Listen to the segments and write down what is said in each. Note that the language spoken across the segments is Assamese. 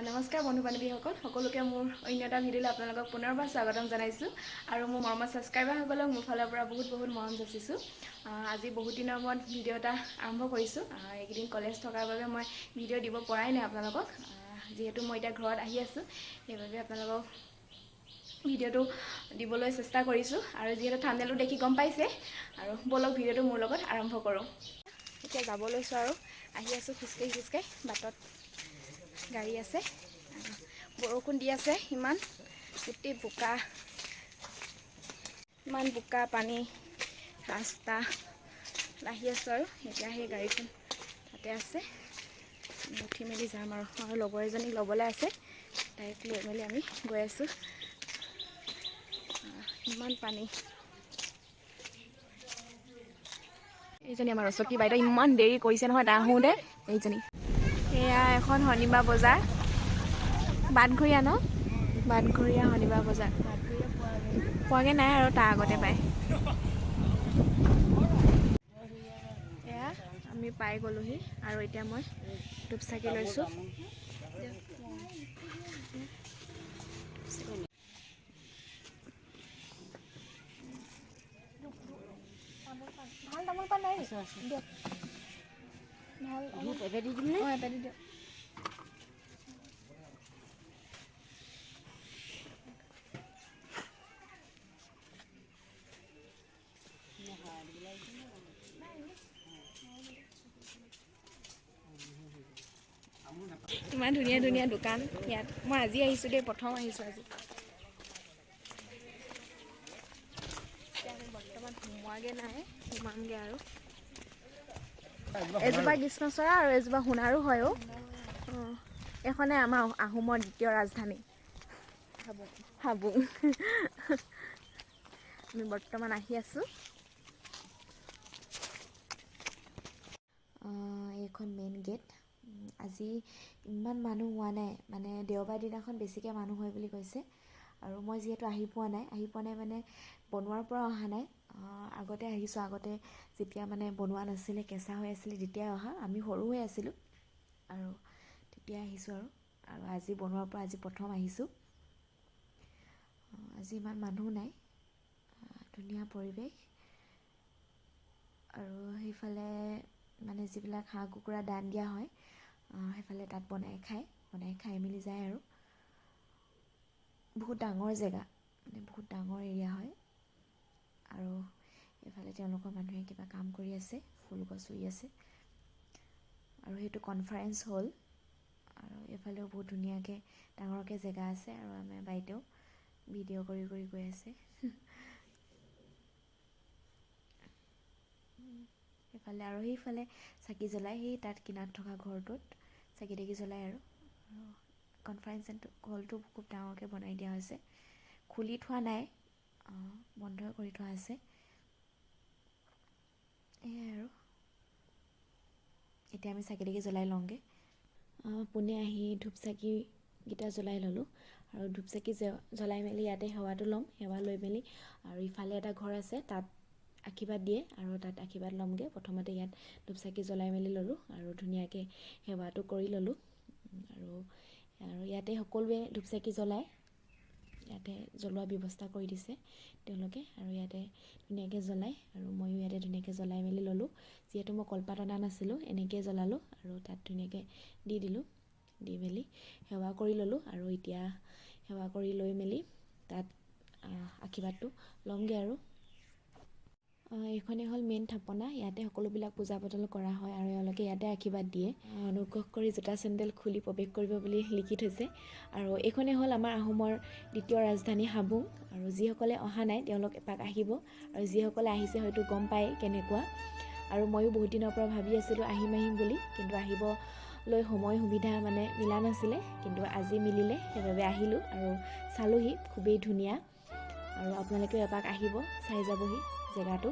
নমস্কাৰ বন্ধু বান্ধৱীসকল সকলোকে মোৰ অন্য এটা ভিডিঅ'লৈ আপোনালোকক পুনৰবাৰ স্বাগতম জনাইছোঁ আৰু মোৰ মৰমৰ ছাবস্ক্ৰাইবাৰসকলক মোৰ ফালৰ পৰা বহুত মৰম যাচিছোঁ। আজি বহুত দিনৰ মূৰত ভিডিঅ' এটা আৰম্ভ কৰিছোঁ। এইকেইদিন কলেজ থকাৰ বাবে মই ভিডিঅ' দিব পৰাই নাই আপোনালোকক, যিহেতু মই এতিয়া ঘৰত আহি আছোঁ সেইবাবে আপোনালোকক ভিডিঅ'টো দিবলৈ চেষ্টা কৰিছোঁ। আৰু যিহেতু থাম্বনেইলটো দেখি গম পাইছে, আৰু বলক ভিডিঅ'টো মোৰ লগত আৰম্ভ কৰোঁ। এতিয়া যাব লৈছোঁ আৰু আহি আছোঁ খোজকাঢ়ি বাটত গাড়ী আছে, বৰষুণ দি আছে, ইমান গোটেই বোকা, ইমান বোকা পানী ৰাস্তা। আহি আছোঁ আৰু এতিয়া সেই গাড়ীখন তাতে আছে, উঠি মেলি যাম আৰু লগৰ এজনীক ল'বলৈ আছে, তাইক লৈ মেলি আমি গৈ আছোঁ। ইমান পানী। এইজনী আমাৰ অচকী বাইদেউ ইমান দেৰি কৰিছে নহয় তাৰ আহোঁতে। এইজনী এয়া এখন শনিবাৰ বজাৰ, বাটঘৰীয়া ন, বাটঘৰীয়া শনিবাৰ বজাৰ পোৱাগৈ নাই আৰু তাৰ আগতে পায়। এয়া আমি পাই গ'লোহি আৰু এতিয়া মই ধূপ চাকি লৈছোঁ। ভাল তামোল পাণ নাই দিয়ক, ভাল এপেটি দিম নে? অঁ এপেটি দিয়ক। ইমান ধুনীয়া ধুনীয়া দোকান ইয়াত। মই আজি আহিছোঁ দেই, প্ৰথম আহিছোঁ আজি। এতিয়া আমি বৰ্তমান সোমোৱাগৈ নাই, সোমামগৈ আৰু। এজোপা কৃষ্ণচূড়া আৰু এজোপা সোণাৰো হয়। অঁ এইখনে আমাৰ আহোমৰ দ্বিতীয় ৰাজধানী হাবুং। আমি বৰ্তমান আহি আছোঁ। এইখন মেইন গেট। আজি ইমান মানুহ হোৱা নাই, মানে দেওবাৰ দিনাখন বেছিকৈ মানুহ হয় বুলি কৈছে। আৰু মই যিহেতু আহি পোৱা নাই মানে বনোৱাৰ পৰা অহা নাই। আগতে আহিছোঁ, আগতে যেতিয়া মানে বনোৱা নাছিলে, কেঁচা হৈ আছিলে, তেতিয়াই অহা। আমি সৰু হৈ আছিলোঁ আৰু তেতিয়া আহিছোঁ আৰু আজি বনোৱাৰ পৰা আজি প্ৰথম আহিছোঁ। আজি ইমান মানুহ নাই, ধুনীয়া পৰিৱেশ। আৰু সেইফালে মানে যিবিলাক হাঁহ কুকুৰা দান দিয়া হয়, সেইফালে তাত বনাই খাই মেলি যায় আৰু। বহুত ডাঙৰ জেগা, মানে বহুত ডাঙৰ এৰিয়া হয়। আৰু এইফালে তেওঁলোকৰ মানুহে কিবা কাম কৰি আছে, ফুল গছ ৰুই আছে। আৰু সেইটো কনফাৰেঞ্চ হ'ল। আৰু এইফালেও বহুত ধুনীয়াকৈ ডাঙৰকৈ জেগা আছে, আৰু আমাৰ বাইদেউ ভিডিঅ' কৰি গৈ আছে। সেইফালে আৰু সেইফালে চাকি জ্বলাই, সেই তাত কিনাৰত থকা ঘৰটোত চাকি তাকি জ্বলাই আৰু কনফাৰেঞ্চ হলটো খুব ডাঙৰকৈ বনাই দিয়া হৈছে। খুলি থোৱা নাই, বন্ধ কৰি থোৱা আছে। এয়াই আৰু এতিয়া আমি চাকি তাকি জ্বলাই লওঁগৈ। পোনে আহি ধূপ চাকিকেইটা জ্বলাই ল'লোঁ, আৰু ধূপ চাকি জ্বলাই মেলি ইয়াতে সেৱাটো ল'ম। সেৱা লৈ মেলি আৰু ইফালে এটা ঘৰ আছে, তাত আশীৰ্বাদ দিয়ে, আৰু তাত আশীৰ্বাদ ল'মগৈ। প্ৰথমতে ইয়াত ধূপ চাকি জ্বলাই মেলি ল'লোঁ আৰু ধুনীয়াকৈ সেৱাটো কৰি ল'লোঁ। আৰু ইয়াতে সকলোৱে ধূপ চাকি জ্বলায়, ইয়াতে জ্বলোৱা ব্যৱস্থা কৰি দিছে তেওঁলোকে, আৰু ইয়াতে ধুনীয়াকৈ জ্বলায়। আৰু ময়ো ইয়াতে ধুনীয়াকৈ জ্বলাই মেলি ল'লোঁ। যিহেতু মই কলপাত অনা নাছিলোঁ, এনেকৈয়ে জ্বলালোঁ আৰু তাত ধুনীয়াকৈ দি মেলি সেৱা কৰি ল'লোঁ। আৰু এতিয়া সেৱা কৰি লৈ মেলি তাত আশীৰ্বাদটো ল'মগৈ আৰু। এইখনেই হ'ল মেইন থাপনা, ইয়াতে সকলোবিলাক পূজা পাতল কৰা হয়, আৰু এওঁলোকে ইয়াতে আশীৰ্বাদ দিয়ে। অনুগ্ৰহ কৰি জোতা চেণ্ডেল খুলি প্ৰৱেশ কৰিব বুলি লিখি থৈছে। আৰু এইখনেই হ'ল আমাৰ আহোমৰ দ্বিতীয় ৰাজধানী হাবুং। আৰু যিসকলে অহা নাই তেওঁলোক এপাক আহিব, আৰু যিসকলে আহিছে হয়তো গম পায় কেনেকুৱা। আৰু ময়ো বহুত দিনৰ পৰা ভাবি আছিলোঁ আহিম বুলি, কিন্তু আহিবলৈ সময় সুবিধা মানে মিলা নাছিলে, কিন্তু আজি মিলিলে, সেইবাবে আহিলোঁ আৰু চালোঁহি। খুবেই ধুনীয়া, আৰু আপোনালোকেও এপাক আহিব, চাই যাবহি জেগাটো।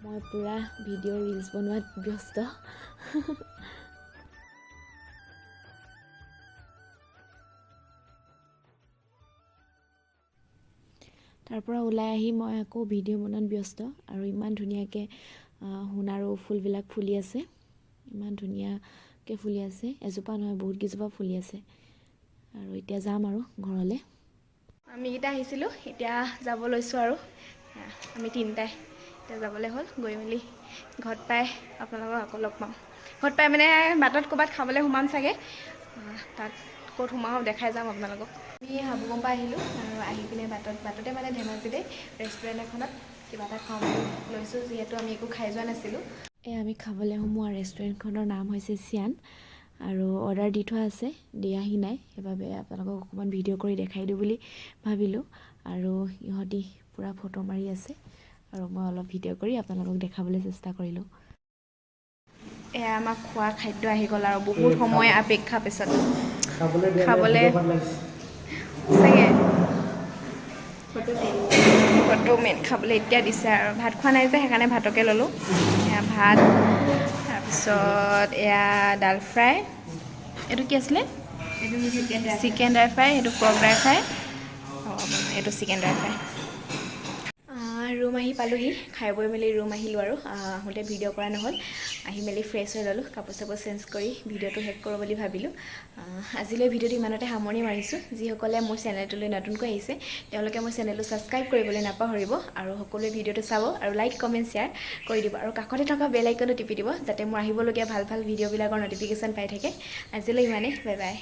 মই পুৰা ভিডিঅ' ৰিলছ বনোৱাত ব্যস্ত। তাৰ পৰা ওলাই আহি মই আকৌ ভিডিঅ' বনোৱাত ব্যস্ত আৰু ইমান ধুনীয়াকৈ সোণাৰু ফুলবিলাক ফুলি আছে, ইমান ধুনীয়াকৈ ফুলি আছে, এজোপা নহয় বহুত কেইজোপা ফুলি আছে। আৰু এতিয়া যাম আৰু ঘৰলৈ। আমিকেইটা আহিছিলোঁ, এতিয়া যাব লৈছোঁ আৰু আমি তিনিটাই এতিয়া যাবলৈ হ'ল। গৈ মেলি ঘৰত পাই আপোনালোকক আকৌ লগ পাম। ঘৰত পাই মানে বাটত ক'ৰবাত খাবলৈ সোমাম চাগে, তাত ক'ত সোমাওঁ দেখাই যাম আপোনালোকক। আমি হাবুঙৰ পৰা আহিলোঁ আৰু আহি পিনে বাটতে মানে ধেমাজিতে ৰেষ্টুৰেণ্ট এখনত কিবা এটা খাওঁ বুলি লৈছোঁ, যিহেতু আমি একো খাই যোৱা নাছিলোঁ। আমি খাবলৈ সোমোৱা ৰেষ্টুৰেণ্টখনৰ নাম হৈছে চিয়ান আৰু অৰ্ডাৰ দি থোৱা আছে, দিয়াহি নাই, সেইবাবে আপোনালোকক অকণমান ভিডিঅ' কৰি দেখাই দিওঁ বুলি ভাবিলোঁ। আৰু ইহঁতি পূৰা ফটো মাৰি আছে আৰু মই অলপ ভিডিঅ' কৰি আপোনালোকক দেখাবলৈ চেষ্টা কৰিলোঁ। এয়া আমাক খোৱা খাদ্য আহি গ'ল আৰু বহুত সময় অপেক্ষা পিছত খাবলৈ চাগে ফটো মেইন খাবলৈ এতিয়া দিছে আৰু ভাত খোৱা নাই যে সেইকাৰণে ভাতকে ল'লোঁ। এয়া ভাত, তাৰপিছত এয়া ডাল ফ্ৰাই, এইটো কি আছিলে চিকেন ড্ৰাই ফ্ৰাই, এইটো পৰ্ক ড্ৰাই ফ্ৰাই, এইটো চিকেন ড্ৰাই ফ্ৰাই। ৰুম আহি পালোঁহি, খাই বৈ মেলি ৰুম আহিলোঁ আৰু আহোঁতে ভিডিঅ' কৰা নহ'ল। আহি মেলি ফ্ৰেছ হৈ ল'লোঁ, কাপোৰ চাপোৰ চেঞ্জ কৰি ভিডিঅ'টো শেষ কৰোঁ বুলি ভাবিলোঁ। আজিলৈ ভিডিঅ'টো ইমানতে সামৰণি মাৰিছোঁ। যিসকলে মোৰ চেনেলটোলৈ নতুনকৈ আহিছে তেওঁলোকে মোৰ চেনেলটো ছাবস্ক্ৰাইব কৰিবলৈ নাপাহৰিব আৰু সকলোৱে ভিডিঅ'টো চাব আৰু লাইক কমেণ্ট শ্বেয়াৰ কৰি দিব আৰু কাষতে থকা বেল আইকনটো টিপি দিব, যাতে মোৰ আহিবলগীয়া ভাল ভাল ভিডিঅ'বিলাকৰ ন'টিফিকেশ্যন পাই থাকে। আজিলৈ ইমানেই, বাই বাই।